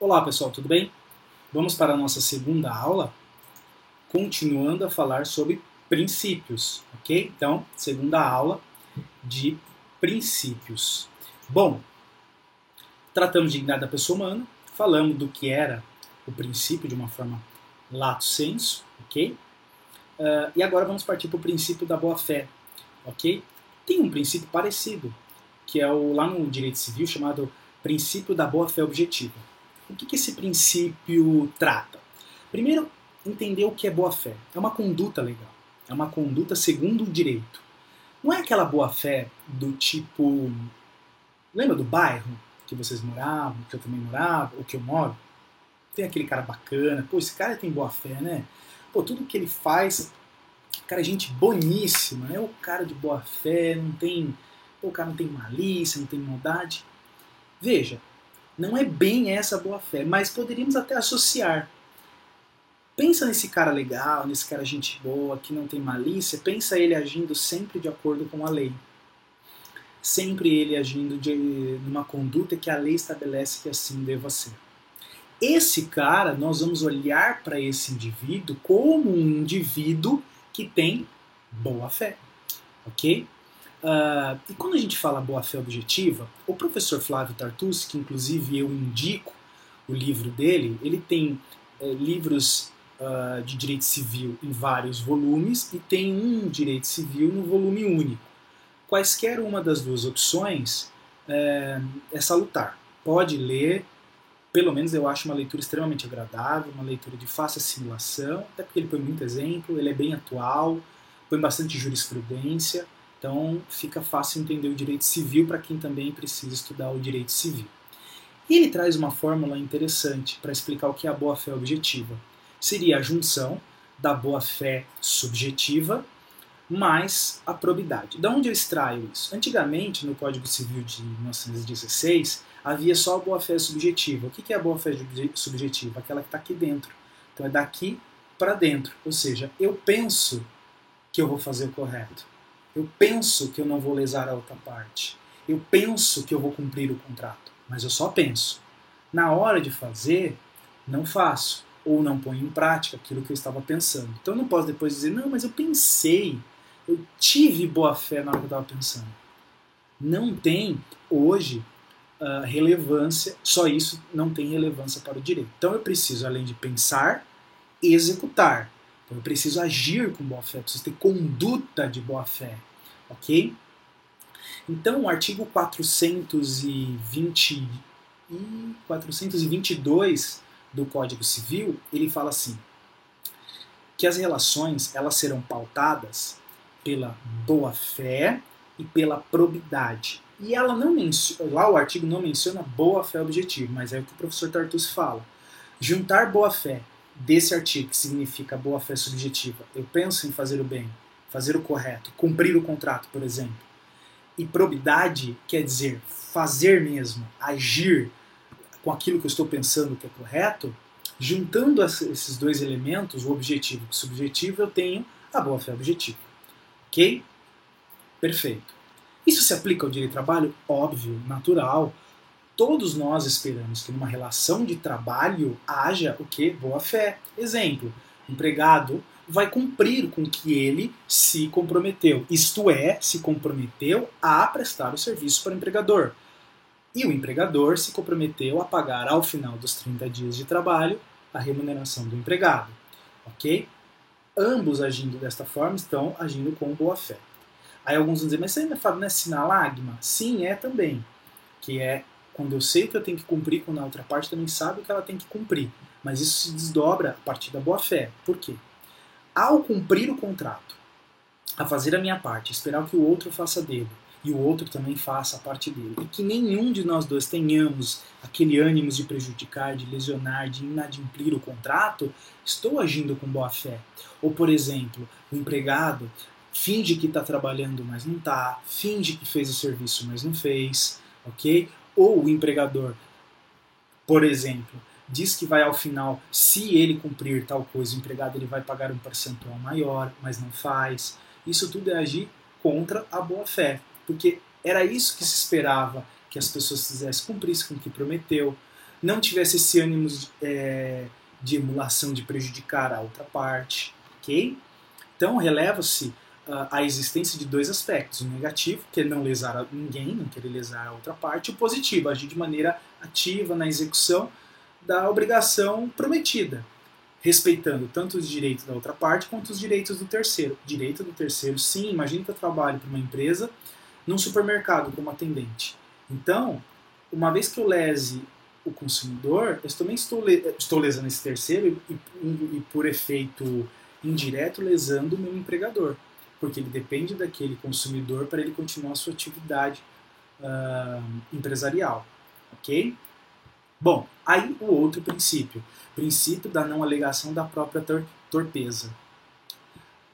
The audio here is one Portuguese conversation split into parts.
Olá pessoal, tudo bem? Vamos para a nossa segunda aula, continuando a falar sobre princípios, ok? Então, segunda aula de princípios. Bom, tratamos de dignidade da pessoa humana, falamos do que era o princípio de uma forma lato sensu, ok? E agora vamos partir para o princípio da boa-fé, ok? Tem um princípio parecido, que é lá no direito civil chamado princípio da boa-fé objetiva. O que esse princípio trata? Primeiro, entender o que é boa-fé. É uma conduta legal. É uma conduta segundo o direito. Não é aquela boa-fé do tipo... Lembra do bairro que vocês moravam, que eu também morava, ou que eu moro? Tem aquele cara bacana. Pô, esse cara tem boa-fé, né? Pô, tudo que ele faz... Cara, gente boníssima. É o cara de boa-fé, não tem... Pô, o cara não tem malícia, não tem maldade. Veja, não é bem essa boa-fé, mas poderíamos até associar. Pensa nesse cara legal, nesse cara gente boa, que não tem malícia, pensa ele agindo sempre de acordo com a lei. Sempre ele agindo numa conduta que a lei estabelece que assim deva ser. Esse cara, nós vamos olhar para esse indivíduo como um indivíduo que tem boa fé, ok? E quando a gente fala boa fé objetiva, o professor Flávio Tartucci, que inclusive eu indico o livro dele, ele tem livros de direito civil em vários volumes e tem um direito civil no volume único. Quaisquer uma das duas opções é salutar. Pode ler, pelo menos eu acho uma leitura extremamente agradável, uma leitura de fácil assimilação, até porque ele põe muito exemplo, ele é bem atual, põe bastante jurisprudência, então fica fácil entender o direito civil para quem também precisa estudar o direito civil. E ele traz uma fórmula interessante para explicar o que é a boa-fé objetiva. Seria a junção da boa-fé subjetiva mais a probidade. Da onde eu extraio isso? Antigamente, no Código Civil de 1916, havia só a boa-fé subjetiva. O que é a boa-fé subjetiva? Aquela que está aqui dentro. Então é daqui para dentro. Ou seja, eu penso que eu vou fazer o correto. Eu penso que eu não vou lesar a outra parte. Eu penso que eu vou cumprir o contrato. Mas eu só penso. Na hora de fazer, não faço. Ou não ponho em prática aquilo que eu estava pensando. Então eu não posso depois dizer, não, mas eu pensei. Eu tive boa fé na hora que eu estava pensando. Não tem, hoje, relevância, só isso não tem relevância para o direito. Então eu preciso, além de pensar, executar. Então eu preciso agir com boa fé, preciso ter conduta de boa fé. Ok? Então o artigo 422 do Código Civil, ele fala assim, que as relações elas serão pautadas pela boa-fé e pela probidade. E ela não menciona, lá o artigo não menciona boa-fé objetiva, mas é o que o professor Tartucci fala. Juntar boa-fé desse artigo, que significa boa-fé subjetiva, eu penso em fazer o bem, fazer o correto, cumprir o contrato, por exemplo, e probidade quer dizer fazer mesmo, agir com aquilo que eu estou pensando que é correto, juntando esses dois elementos, o objetivo e o subjetivo, eu tenho a boa-fé objetiva. Ok? Perfeito. Isso se aplica ao direito do trabalho? Óbvio, natural. Todos nós esperamos que numa relação de trabalho haja o quê? Boa-fé. Exemplo, o empregado vai cumprir com o que ele se comprometeu. Isto é, se comprometeu a prestar o serviço para o empregador. E o empregador se comprometeu a pagar ao final dos 30 dias de trabalho a remuneração do empregado. Ok? Ambos agindo desta forma estão agindo com boa-fé. Aí alguns vão dizer, mas você ainda fala, não é sinalagma? Sim, é também. Que é quando eu sei que eu tenho que cumprir, quando a outra parte também sabe que ela tem que cumprir. Mas isso se desdobra a partir da boa-fé. Por quê? Ao cumprir o contrato, a fazer a minha parte, esperar que o outro faça dele, e o outro também faça a parte dele, e que nenhum de nós dois tenhamos aquele ânimo de prejudicar, de lesionar, de inadimplir o contrato, estou agindo com boa fé. Ou, por exemplo, o empregado finge que está trabalhando, mas não está, finge que fez o serviço, mas não fez, ok? Ou o empregador, por exemplo, diz que vai ao final, se ele cumprir tal coisa, o empregado ele vai pagar um percentual maior, mas não faz. Isso tudo é agir contra a boa-fé, porque era isso que se esperava que as pessoas fizessem, cumprissem com o que prometeu. não tivesse esse ânimo de emulação, de prejudicar a outra parte, ok? Então, releva-se a existência de dois aspectos. O negativo, que é não lesar ninguém, não querer lesar a outra parte, e o positivo, agir de maneira ativa na execução da obrigação prometida, respeitando tanto os direitos da outra parte quanto os direitos do terceiro. Direito do terceiro, sim, imagine que eu trabalho para uma empresa num supermercado como atendente. Então, uma vez que eu lese o consumidor, eu também estou lesando esse terceiro e por efeito indireto, lesando o meu empregador, porque ele depende daquele consumidor para ele continuar a sua atividade empresarial, ok? Bom, aí o outro princípio da não alegação da própria torpeza.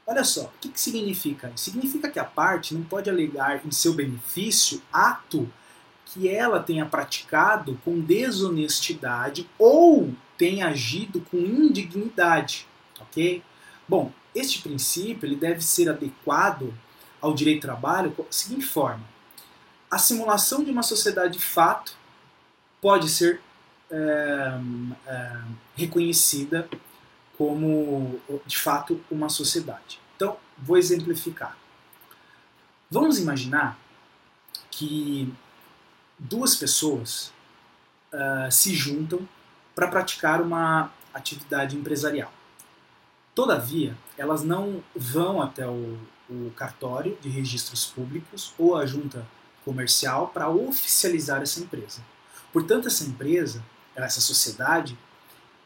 Olha só, o que significa? Significa que a parte não pode alegar em seu benefício ato que ela tenha praticado com desonestidade ou tenha agido com indignidade, ok? Bom, este princípio ele deve ser adequado ao direito do trabalho da seguinte forma: a simulação de uma sociedade de fato pode ser reconhecida como, de fato, uma sociedade. Então, vou exemplificar. Vamos imaginar que duas pessoas se juntam para praticar uma atividade empresarial. Todavia, elas não vão até o cartório de registros públicos ou a junta comercial para oficializar essa empresa. Portanto, essa empresa, essa sociedade,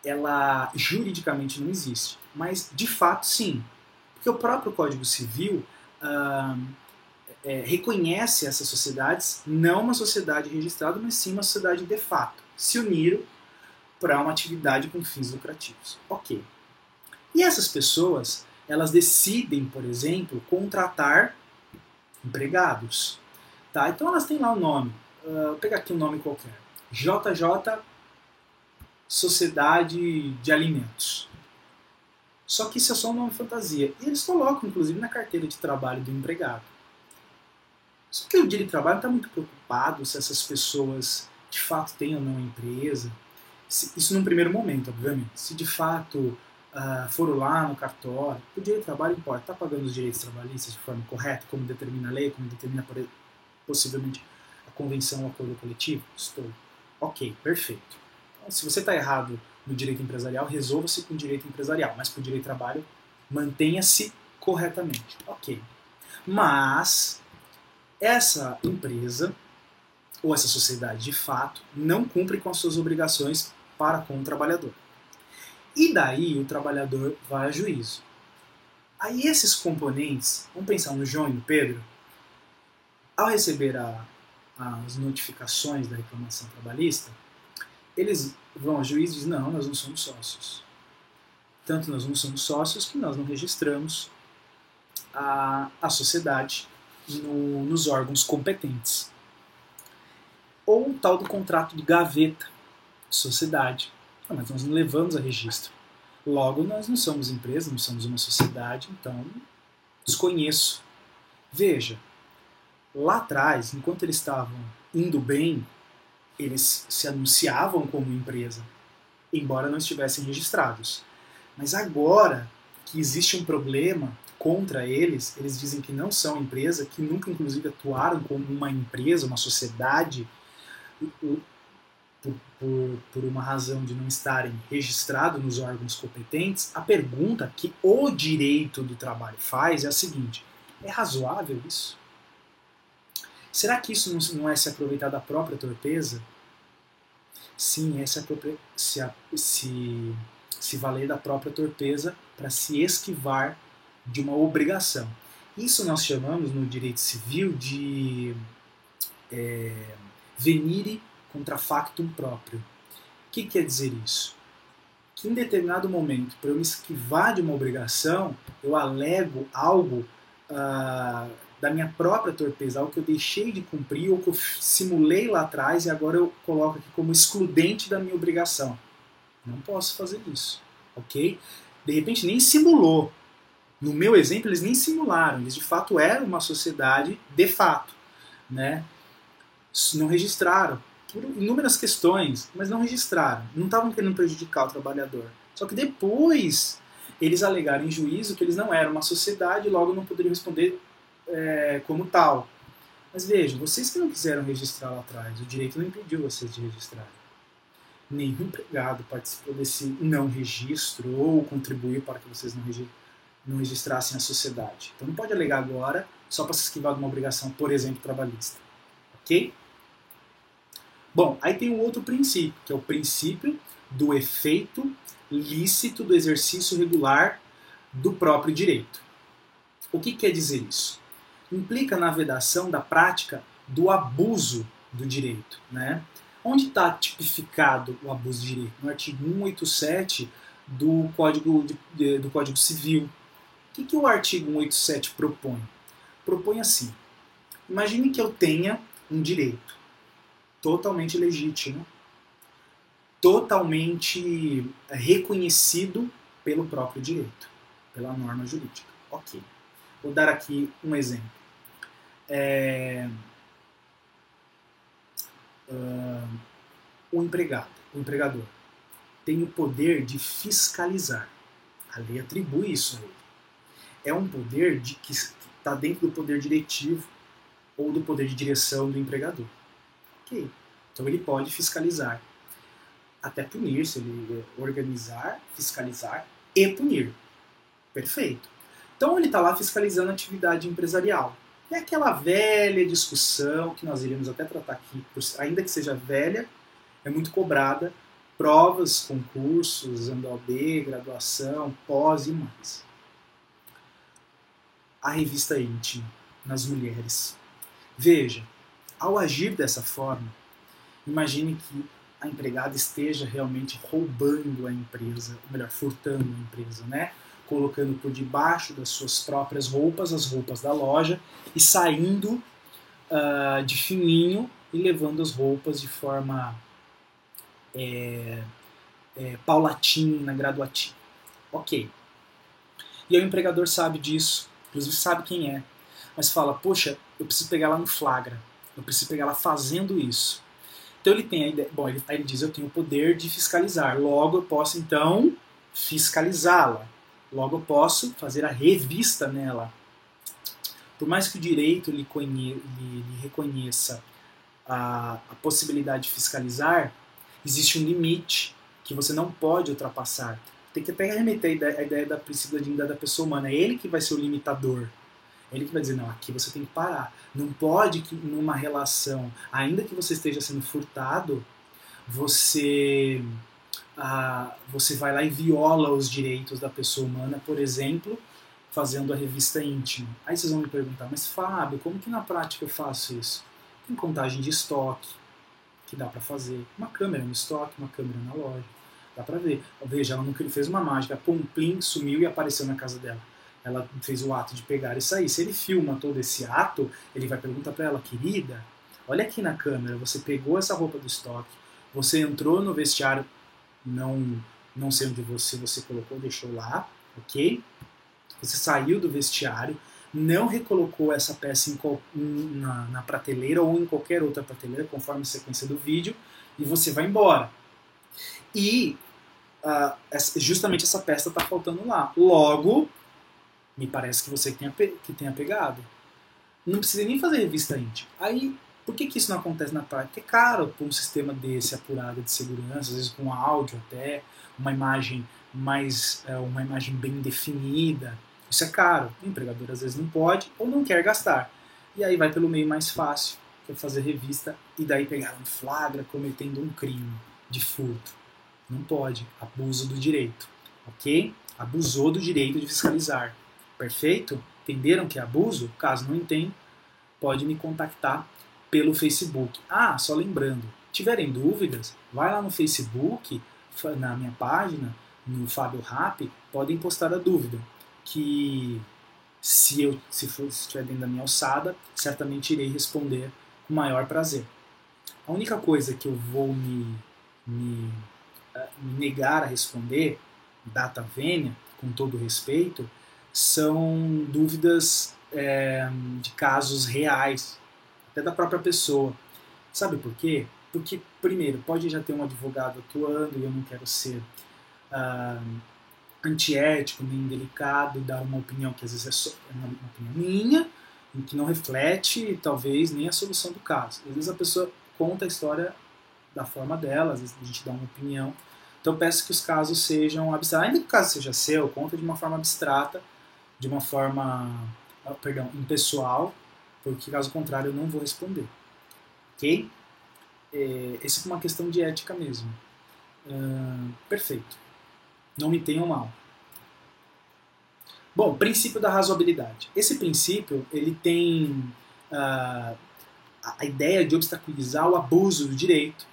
ela juridicamente não existe, mas de fato sim, porque o próprio Código Civil reconhece essas sociedades, não uma sociedade registrada, mas sim uma sociedade de fato. Se uniram para uma atividade com fins lucrativos. Ok. E essas pessoas, elas decidem, por exemplo, contratar empregados. Tá? Então elas têm lá o nome. Vou pegar aqui um nome qualquer. JJ Sociedade de Alimentos. Só que isso é só um nome fantasia. E eles colocam, inclusive, na carteira de trabalho do empregado. Só que o direito de trabalho não está muito preocupado se essas pessoas de fato têm ou não empresa. Isso num primeiro momento, obviamente. Se de fato foram lá no cartório, o direito de trabalho importa. Está pagando os direitos trabalhistas de forma correta, como determina a lei, como determina possivelmente a convenção ou acordo coletivo? Estou. Ok, perfeito. Então, se você está errado no direito empresarial, resolva-se com o direito empresarial, mas com o direito de trabalho, mantenha-se corretamente. Ok. Mas essa empresa ou essa sociedade de fato não cumpre com as suas obrigações para com o trabalhador. E daí o trabalhador vai a juízo. Aí esses componentes, vamos pensar no João e no Pedro, ao receber as notificações da reclamação trabalhista, eles vão ao juiz e dizem: não, nós não somos sócios. Tanto nós não somos sócios que nós não registramos a sociedade nos órgãos competentes. Ou o tal do contrato de gaveta de sociedade. Mas nós não levamos a registro. Logo, nós não somos empresa, não somos uma sociedade, então desconheço. Veja, lá atrás, enquanto eles estavam indo bem, eles se anunciavam como empresa, embora não estivessem registrados. Mas agora que existe um problema contra eles, eles dizem que não são empresa, que nunca inclusive atuaram como uma empresa, uma sociedade, por uma razão de não estarem registrados nos órgãos competentes. A pergunta que o direito do trabalho faz é a seguinte: é razoável isso? Será que isso não é se aproveitar da própria torpeza? Sim, é se valer da própria torpeza para se esquivar de uma obrigação. Isso nós chamamos no direito civil de venire contra factum próprio. O que quer dizer isso? Que em determinado momento, para eu me esquivar de uma obrigação, eu alego algo da minha própria torpeza, algo que eu deixei de cumprir ou que eu simulei lá atrás e agora eu coloco aqui como excludente da minha obrigação. Não posso fazer isso, ok? De repente nem simulou. No meu exemplo, eles nem simularam, eles de fato eram uma sociedade de fato, né? Não registraram. por inúmeras questões, mas não registraram. Não estavam querendo prejudicar o trabalhador. Só que depois eles alegaram em juízo que eles não eram uma sociedade e logo não poderiam responder como tal. Mas vejam, vocês que não quiseram registrar lá atrás, o direito não impediu vocês de registrarem. Nenhum empregado participou desse não registro ou contribuiu para que vocês não registrassem a sociedade. Então não pode alegar agora só para se esquivar de uma obrigação, por exemplo, trabalhista. Ok? Bom, aí tem um outro princípio, que é o princípio do efeito lícito do exercício regular do próprio direito. O que quer dizer isso? Implica na vedação da prática do abuso do direito. Né? Onde está tipificado o abuso de direito? No artigo 187 do Código Civil. O que o artigo 187 propõe? Propõe assim: imagine que eu tenha um direito totalmente legítimo, totalmente reconhecido pelo próprio direito, pela norma jurídica. Ok. Vou dar aqui um exemplo. O empregador, tem o poder de fiscalizar. A lei atribui isso a ele. É um poder que está dentro do poder diretivo ou do poder de direção do empregador. Ok. Então ele pode fiscalizar. Até punir, se ele organizar, fiscalizar e punir. Perfeito. Então ele está lá fiscalizando a atividade empresarial. É aquela velha discussão que nós iremos até tratar aqui, ainda que seja velha, é muito cobrada, provas, concursos, OAB, graduação, pós e mais. A revista íntima nas mulheres. Veja, ao agir dessa forma, imagine que a empregada esteja realmente roubando a empresa, ou melhor, furtando a empresa, né? Colocando por debaixo das suas próprias roupas, as roupas da loja, e saindo de fininho e levando as roupas de forma paulatina, graduativa. Ok. E aí o empregador sabe disso, inclusive sabe quem é, mas fala, poxa, eu preciso pegar ela no flagra, eu preciso pegar ela fazendo isso. Então ele tem a ideia, bom, ele diz, eu tenho o poder de fiscalizar, logo eu posso então fiscalizá-la, logo eu posso fazer a revista nela. Por mais que o direito lhe reconheça a possibilidade de fiscalizar, existe um limite que você não pode ultrapassar. Tem que até remeter a ideia da princípio da dignidade da pessoa humana. É ele que vai ser o limitador. É ele que vai dizer, não, aqui você tem que parar. Não pode que numa relação, ainda que você esteja sendo furtado, você vai lá e viola os direitos da pessoa humana, por exemplo, fazendo a revista íntima. Aí vocês vão me perguntar, mas Fábio, como que na prática eu faço isso? Tem contagem de estoque, que dá para fazer. Uma câmera no estoque, uma câmera na loja. Dá para ver. Veja, ela não fez uma mágica, pum, plim, sumiu e apareceu na casa dela. Ela fez o ato de pegar e sair. Se ele filma todo esse ato, ele vai perguntar para ela, querida, olha aqui na câmera, você pegou essa roupa do estoque, você entrou no vestiário, não sei onde você colocou, deixou lá, ok? Você saiu do vestiário, não recolocou essa peça na prateleira ou em qualquer outra prateleira, conforme a sequência do vídeo, e você vai embora. E justamente essa peça está faltando lá. Logo, me parece que você que tenha pegado. Não precisa nem fazer revista íntima. Aí, por que isso não acontece na prática? Porque é caro para um sistema desse apurado de segurança, às vezes com áudio até, uma imagem bem definida. Isso é caro. O empregador às vezes não pode ou não quer gastar. E aí vai pelo meio mais fácil, que é fazer revista e daí pegar um flagra cometendo um crime de furto. Não pode. Abuso do direito. Ok? Abusou do direito de fiscalizar. Perfeito? Entenderam que é abuso? Caso não entendam, pode me contactar pelo Facebook. Só lembrando, tiverem dúvidas, vai lá no Facebook, na minha página, no Fábio Rap, podem postar a dúvida, que se estiver dentro da minha alçada, certamente irei responder com o maior prazer. A única coisa que eu vou me negar a responder, data vênia, com todo respeito, são dúvidas de casos reais, até da própria pessoa. Sabe por quê? Porque, primeiro, pode já ter um advogado atuando e eu não quero ser antiético nem delicado, dar uma opinião que às vezes é uma opinião minha, e que não reflete, talvez, nem a solução do caso. Às vezes a pessoa conta a história da forma dela, às vezes a gente dá uma opinião. Então eu peço que os casos sejam abstratos. Ainda que o caso seja seu, conta de uma forma abstrata, de uma forma, impessoal, porque caso contrário eu não vou responder. Ok? Essa é uma questão de ética mesmo. Perfeito. Não me tenham mal. Bom, princípio da razoabilidade. Esse princípio ele tem a ideia de obstaculizar o abuso do direito,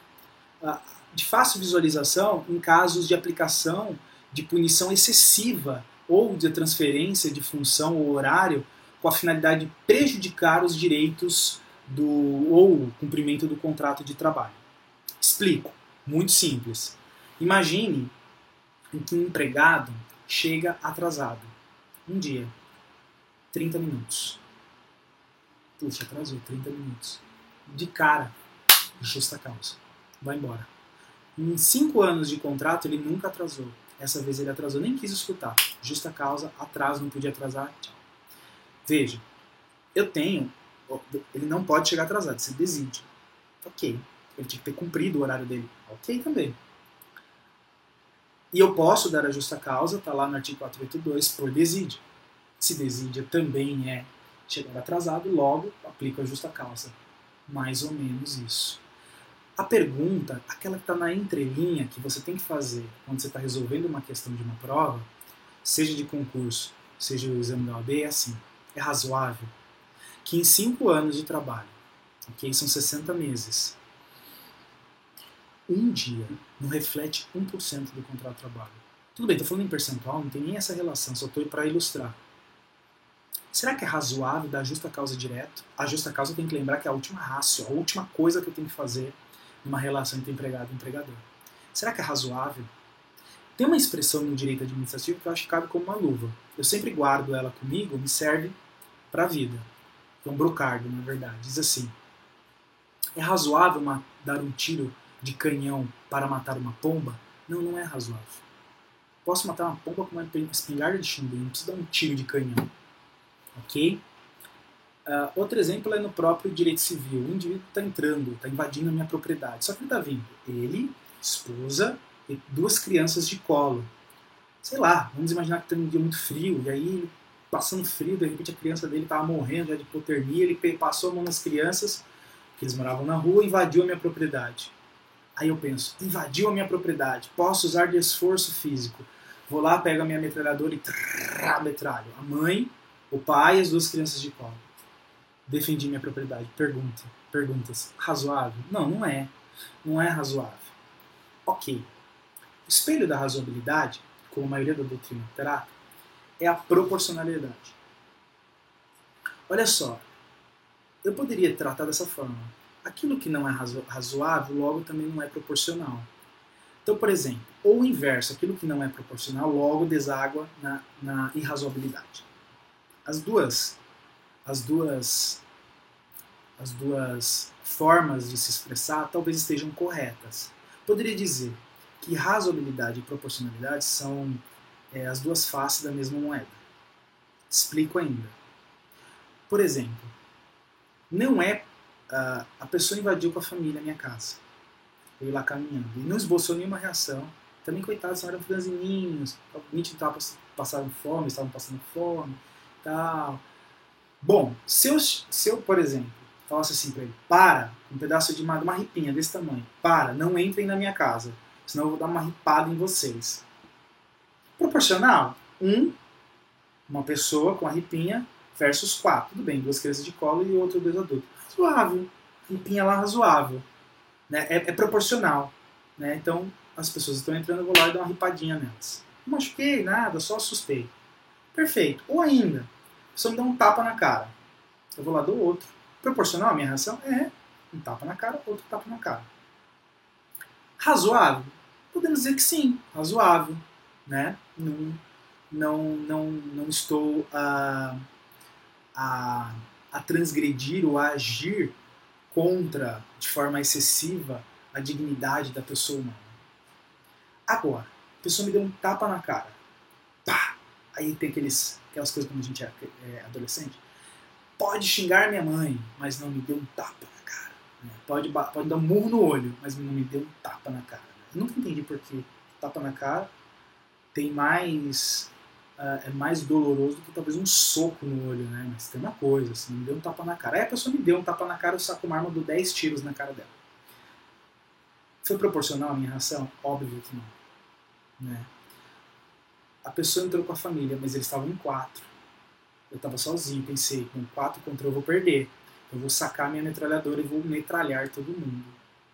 de fácil visualização em casos de aplicação de punição excessiva ou de transferência de função ou horário com a finalidade de prejudicar os direitos ou o cumprimento do contrato de trabalho. Explico. Muito simples. Imagine que um empregado chega atrasado. Um dia. 30 minutos. Puxa, atrasou 30 minutos. De cara, justa causa. Vai embora. Em 5 anos de contrato, ele nunca atrasou. Essa vez ele atrasou, nem quis escutar. Justa causa, atraso, não podia atrasar, tchau. Veja, ele não pode chegar atrasado, você deside. Ok. Ele tinha que ter cumprido o horário dele. Ok também. E eu posso dar a justa causa, está lá no artigo 482, por desídia. Se desídia também é chegar atrasado, logo aplico a justa causa. Mais ou menos isso. A pergunta, aquela que está na entrelinha, que você tem que fazer quando você está resolvendo uma questão de uma prova, seja de concurso, seja o exame da OAB, é assim. É razoável que em 5 anos de trabalho, ok, são 60 meses, um dia não reflete 1% do contrato de trabalho. Tudo bem, estou falando em percentual, não tem nem essa relação, só estou para ilustrar. Será que é razoável dar justa causa direto? A justa causa tem que lembrar que é a última ratio, a última coisa que eu tenho que fazer numa relação entre empregado e empregador. Será que é razoável? Tem uma expressão no direito administrativo que eu acho que cabe como uma luva. Eu sempre guardo ela comigo, me serve para a vida. É um brocardo, na verdade. Diz assim: é razoável dar um tiro de canhão para matar uma pomba? Não, não é razoável. Posso matar uma pomba com uma espingarda de chumbo, não preciso dar um tiro de canhão. Ok? Outro exemplo é no próprio direito civil. O indivíduo está entrando, está invadindo a minha propriedade. Só que ele está vindo. Ele, esposa e 2 crianças de colo. Sei lá, vamos imaginar que tem um dia muito frio, e aí, passando frio, de repente a criança dele estava morrendo já de hipotermia, ele passou a mão nas crianças, que eles moravam na rua, e invadiu a minha propriedade. Aí eu penso, invadiu a minha propriedade, posso usar de esforço físico. Vou lá, pego a minha metralhadora e metralho. A mãe, o pai e as 2 crianças de colo. Defendi minha propriedade. Perguntas. Razoável? Não, não é. Não é razoável. Ok. O espelho da razoabilidade, como a maioria da doutrina trata, é a proporcionalidade. Olha só, eu poderia tratar dessa forma. Aquilo que não é razoável, logo também não é proporcional. Então, por exemplo, ou o inverso, aquilo que não é proporcional, logo deságua na irrazoabilidade. As duas formas de se expressar talvez estejam corretas. Poderia dizer que razoabilidade e proporcionalidade são as 2 faces da mesma moeda. Explico ainda. Por exemplo, não é a pessoa invadiu com a família a minha casa. Eu ia lá caminhando e não esboçou nenhuma reação. Também, coitados, eram franzininhos, estavam passando fome, estavam passando fome, tal. Bom, se eu, por exemplo, falasse assim para ele, para, um pedaço de uma ripinha desse tamanho, para, não entrem na minha casa, senão eu vou dar uma ripada em vocês. Proporcional? Uma pessoa com a ripinha versus 4. Tudo bem, 2 crianças de colo e outro 2 adultos. Razoável. Ripinha lá, razoável. Né? É proporcional. Né? Então, as pessoas estão entrando, eu vou lá e dar uma ripadinha nelas. Não machuquei, nada, só assustei. Perfeito. Ou ainda, a pessoa me dá um tapa na cara. Eu vou lá, dou outro. Proporcional a minha reação? É. Um tapa na cara, outro tapa na cara. Razoável? Podemos dizer que sim, razoável. Né? Não estou a transgredir ou a agir contra, de forma excessiva, a dignidade da pessoa humana. Agora, a pessoa me deu um tapa na cara. Pá! Aí tem aquelas coisas quando a gente é adolescente. Pode xingar minha mãe, mas não me deu um tapa na cara. Pode dar um murro no olho, mas não me deu um tapa na cara. Eu nunca entendi por que tapa na cara tem mais... é mais doloroso do que talvez um soco no olho, né? Mas tem uma coisa, assim, me deu um tapa na cara. Aí a pessoa me deu um tapa na cara, eu saco uma arma, dou 10 tiros na cara dela. Foi proporcional a minha reação? Óbvio que não. Né? A pessoa entrou com a família, mas eles estavam em 4. Eu estava sozinho, pensei, com 4 contra eu vou perder. Eu vou sacar minha metralhadora e vou metralhar todo mundo.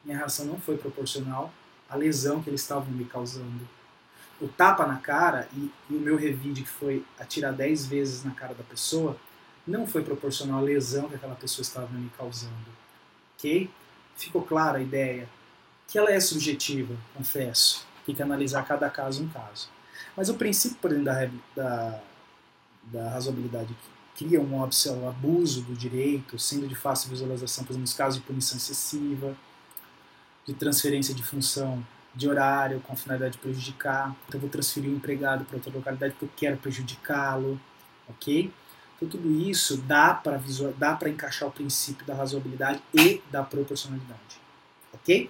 Minha reação não foi proporcional à lesão que eles estavam me causando. O tapa na cara e o meu revide, que foi atirar 10 vezes na cara da pessoa, não foi proporcional à lesão que aquela pessoa estava me causando. Ok? Ficou clara a ideia? Que ela é subjetiva, confesso. Tem que analisar cada caso um caso. Mas o princípio, por exemplo, da razoabilidade que cria um óbice ao abuso do direito, sendo de fácil visualização, por exemplo, nos casos de punição excessiva, de transferência de função de horário com a finalidade de prejudicar. Então eu vou transferir o empregado para outra localidade porque eu quero prejudicá-lo. Ok? Então tudo isso dá para encaixar o princípio da razoabilidade e da proporcionalidade. Ok?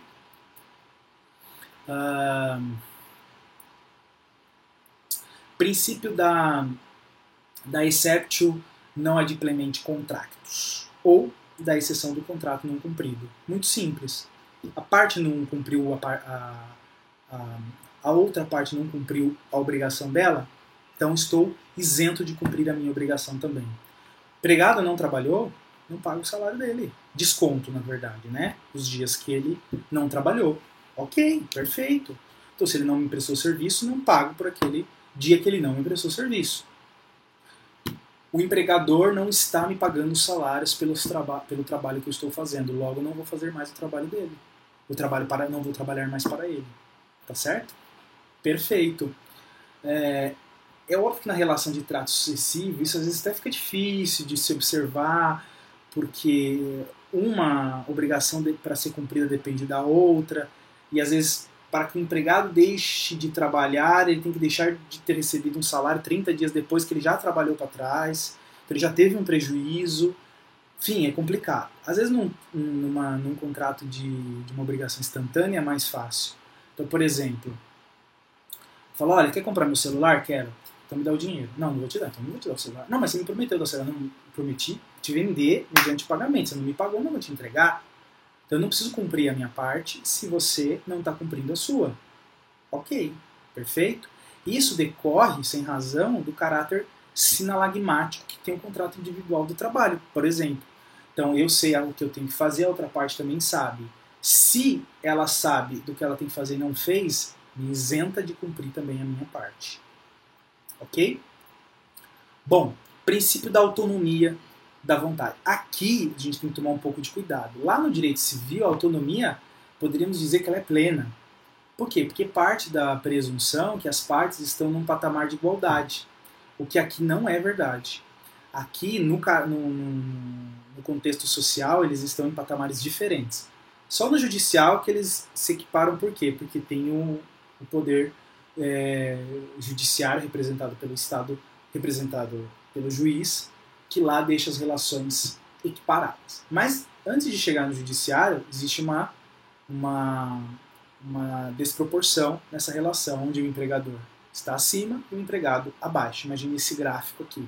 Princípio da exceptio non adiplementi contractus, ou da exceção do contrato não cumprido. Muito simples. A parte não cumpriu, a outra parte não cumpriu a obrigação dela, então estou isento de cumprir a minha obrigação também. O empregado não trabalhou, não paga o salário dele. Desconto, na verdade, né? Os dias que ele não trabalhou. Ok, perfeito. Então, se ele não me prestou serviço, não pago por aquele dia que ele não me prestou serviço. O empregador não está me pagando os salários pelo trabalho que eu estou fazendo. Logo, não vou fazer mais o trabalho dele. Não vou trabalhar mais para ele. Tá certo? Perfeito. É óbvio que na relação de trato sucessivo, isso às vezes até fica difícil de se observar, porque uma obrigação para ser cumprida depende da outra, e às vezes, para que o empregado deixe de trabalhar, ele tem que deixar de ter recebido um salário 30 dias depois que ele já trabalhou para trás, então ele já teve um prejuízo. Enfim, é complicado. Às vezes num contrato de uma obrigação instantânea é mais fácil. Então, por exemplo, fala, olha, quer comprar meu celular? Quero. Então me dá o dinheiro. Não vou te dar, então não vou te dar o celular. Não, mas você me prometeu dar o celular. Não, prometi te vender mediante pagamento. Você não me pagou, não vou te entregar. Então eu não preciso cumprir a minha parte se você não está cumprindo a sua. Ok, perfeito? Isso decorre, sem razão, do caráter sinalagmático que tem o contrato individual do trabalho, por exemplo. Então eu sei o que eu tenho que fazer, a outra parte também sabe. Se ela sabe do que ela tem que fazer e não fez, me isenta de cumprir também a minha parte. Ok? Bom, princípio da autonomia da vontade. Aqui a gente tem que tomar um pouco de cuidado. Lá no direito civil, a autonomia, poderíamos dizer que ela é plena. Por quê? Porque parte da presunção que as partes estão num patamar de igualdade, o que aqui não é verdade. Aqui, no contexto social, eles estão em patamares diferentes. Só no judicial que eles se equiparam, por quê? Porque tem o poder judiciário representado pelo Estado, representado pelo juiz, que lá deixa as relações equiparadas. Mas, antes de chegar no judiciário, existe uma desproporção nessa relação, onde o empregador está acima e o empregado abaixo. Imagine esse gráfico aqui.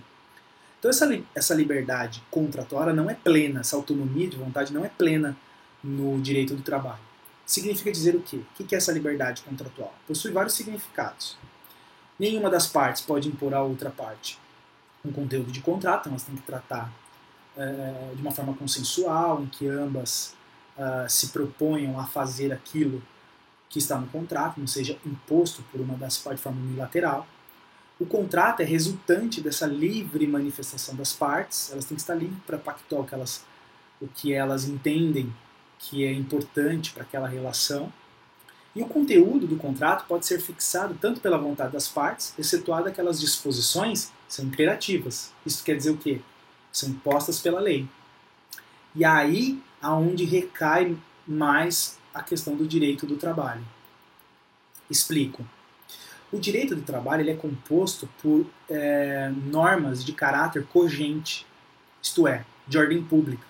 Então essa liberdade contratuária não é plena, essa autonomia de vontade não é plena no direito do trabalho. Significa dizer o quê? O que é essa liberdade contratual? Possui vários significados. Nenhuma das partes pode impor à outra parte um conteúdo de contrato, elas têm que tratar de uma forma consensual, em que ambas se proponham a fazer aquilo que está no contrato, não seja imposto por uma das partes de forma unilateral. O contrato é resultante dessa livre manifestação das partes, elas têm que estar livres para pactuar o que elas entendem que é importante para aquela relação. E o conteúdo do contrato pode ser fixado tanto pela vontade das partes, excetuado aquelas disposições que são imperativas. Isso quer dizer o quê? São impostas pela lei. E aí aonde recai mais a questão do direito do trabalho. Explico. O direito do trabalho ele é composto por normas de caráter cogente, isto é, de ordem pública.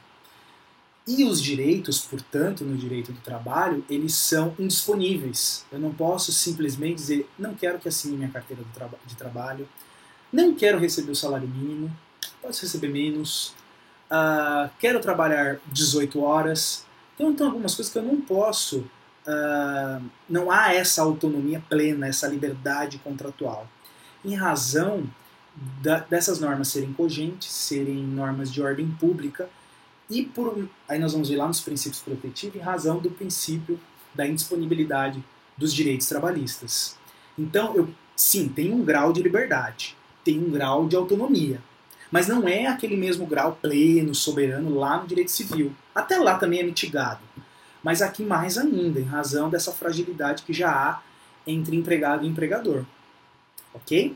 E os direitos, portanto, no direito do trabalho, eles são indisponíveis. Eu não posso simplesmente dizer, não quero que assine minha carteira de trabalho, não quero receber o salário mínimo, posso receber menos, quero trabalhar 18 horas. Então algumas coisas que eu não posso, não há essa autonomia plena, essa liberdade contratual. Em razão dessas normas serem cogentes, serem normas de ordem pública, e aí nós vamos ver lá nos princípios protetivos, em razão do princípio da indisponibilidade dos direitos trabalhistas. Então, sim, tem um grau de liberdade, tem um grau de autonomia, mas não é aquele mesmo grau pleno, soberano lá no direito civil. Até lá também é mitigado, mas aqui mais ainda, em razão dessa fragilidade que já há entre empregado e empregador. Ok?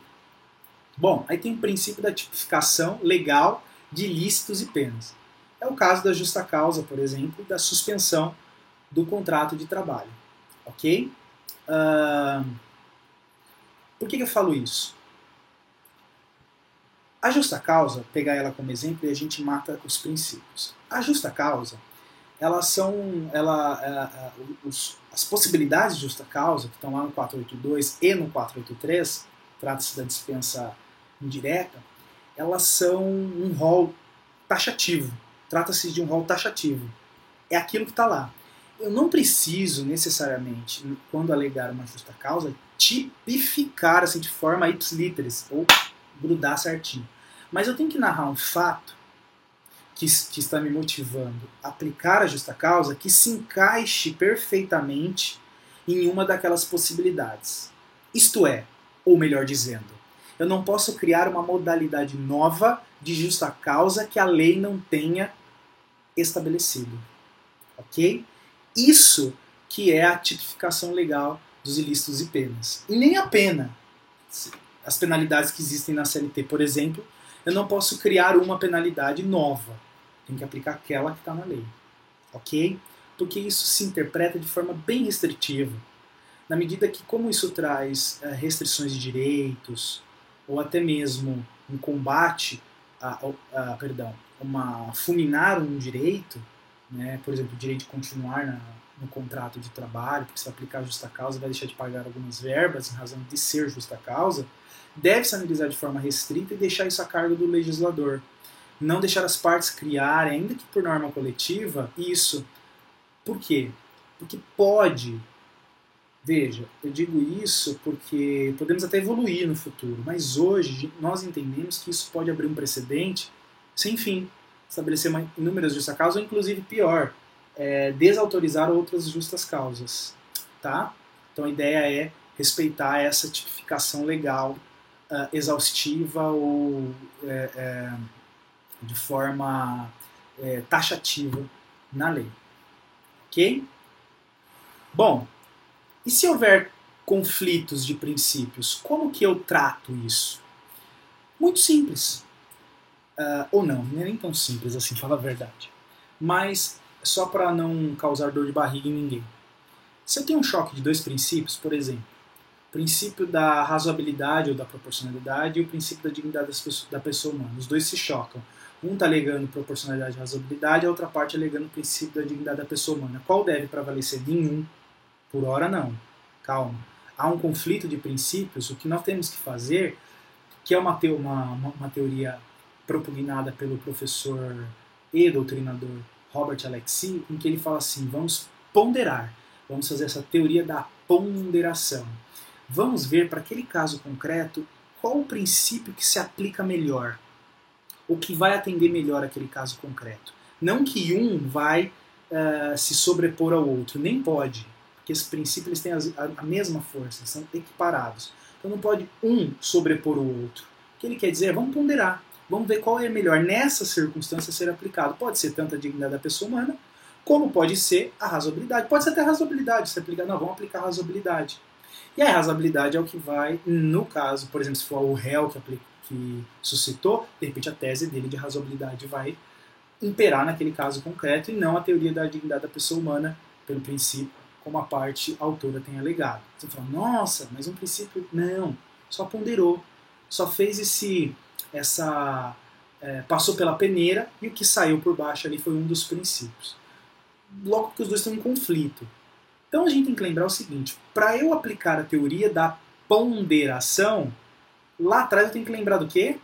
Bom, aí tem o princípio da tipificação legal de ilícitos e penas. É o caso da justa causa, por exemplo, da suspensão do contrato de trabalho. Ok? Por que eu falo isso? A justa causa, pegar ela como exemplo e a gente mata os princípios. A justa causa, as possibilidades de justa causa, que estão lá no 482 e no 483, trata-se da dispensa indireta, elas são um rol taxativo. Trata-se de um rol taxativo. É aquilo que está lá. Eu não preciso necessariamente, quando alegar uma justa causa, tipificar assim, de forma ipsiliteris, ou grudar certinho. Mas eu tenho que narrar um fato que está me motivando a aplicar a justa causa que se encaixe perfeitamente em uma daquelas possibilidades. Isto é, ou melhor dizendo, eu não posso criar uma modalidade nova de justa causa que a lei não tenha estabelecido. Ok? Isso que é a tipificação legal dos ilícitos e penas. E nem a pena. As penalidades que existem na CLT, por exemplo, eu não posso criar uma penalidade nova. Tem que aplicar aquela que está na lei. Ok? Porque isso se interpreta de forma bem restritiva. Na medida que, como isso traz restrições de direitos, ou até mesmo um combate, fulminar um direito, né, por exemplo, o direito de continuar no contrato de trabalho, porque se vai aplicar a justa causa vai deixar de pagar algumas verbas em razão de ser justa causa, deve-se analisar de forma restrita e deixar isso a cargo do legislador. Não deixar as partes criarem, ainda que por norma coletiva, isso. Por quê? Porque pode. Veja, eu digo isso porque podemos até evoluir no futuro, mas hoje nós entendemos que isso pode abrir um precedente sem fim, estabelecer inúmeras justas causas, ou inclusive pior, desautorizar outras justas causas. Tá? Então a ideia é respeitar essa tipificação legal exaustiva ou de forma taxativa na lei. Ok? Bom, e se houver conflitos de princípios, como que eu trato isso? Muito simples. Ou não é nem tão simples assim, fala a verdade. Mas só para não causar dor de barriga em ninguém. Se eu tenho um choque de dois princípios, por exemplo, o princípio da razoabilidade ou da proporcionalidade e o princípio da dignidade da pessoa humana, os dois se chocam. Um está alegando proporcionalidade e razoabilidade, a outra parte alegando o princípio da dignidade da pessoa humana. Qual deve prevalecer? Nenhum. Por hora não. Calma. Há um conflito de princípios, o que nós temos que fazer, que é uma teoria propugnada pelo professor e doutrinador Robert Alexy, em que ele fala assim, vamos ponderar, vamos fazer essa teoria da ponderação. Vamos ver para aquele caso concreto qual o princípio que se aplica melhor, o que vai atender melhor aquele caso concreto. Não que um vai se sobrepor ao outro, nem pode. Porque esses princípios eles têm a mesma força, eles são equiparados. Então não pode um sobrepor o outro. O que ele quer dizer é, vamos ponderar, vamos ver qual é melhor nessa circunstância ser aplicado. Pode ser tanto a dignidade da pessoa humana, como pode ser a razoabilidade. Pode ser até a razoabilidade, se aplicar, não, vamos aplicar a razoabilidade. E a razoabilidade é o que vai, no caso, por exemplo, se for o réu que suscitou, de repente a tese dele de razoabilidade vai imperar naquele caso concreto e não a teoria da dignidade da pessoa humana pelo princípio, como a parte autora tem alegado. Você fala, nossa, mas um princípio... Não, só ponderou, só fez passou pela peneira e o que saiu por baixo ali foi um dos princípios. Logo que os dois estão em conflito. Então a gente tem que lembrar o seguinte, para eu aplicar a teoria da ponderação, lá atrás eu tenho que lembrar do quê?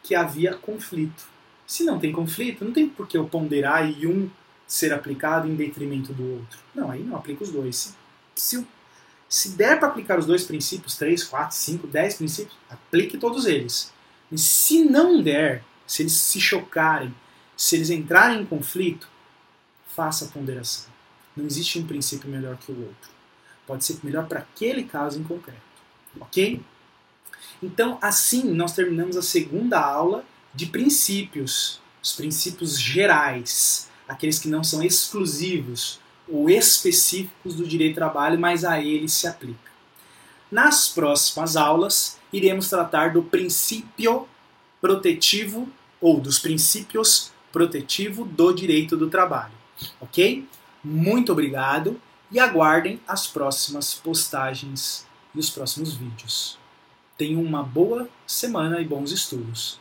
Que havia conflito. Se não tem conflito, não tem por que eu ponderar e um ser aplicado em detrimento do outro. Não, aí não, aplica os dois. Se der para aplicar os dois princípios, 3, 4, 5, 10 princípios, aplique todos eles. E se não der, se eles se chocarem, se eles entrarem em conflito, faça a ponderação. Não existe um princípio melhor que o outro. Pode ser melhor para aquele caso em concreto. Ok? Então, assim, nós terminamos a segunda aula de princípios. Os princípios gerais. Aqueles que não são exclusivos ou específicos do direito do trabalho, mas a eles se aplica. Nas próximas aulas, iremos tratar do princípio protetivo ou dos princípios protetivos do direito do trabalho. Ok? Muito obrigado e aguardem as próximas postagens e os próximos vídeos. Tenham uma boa semana e bons estudos.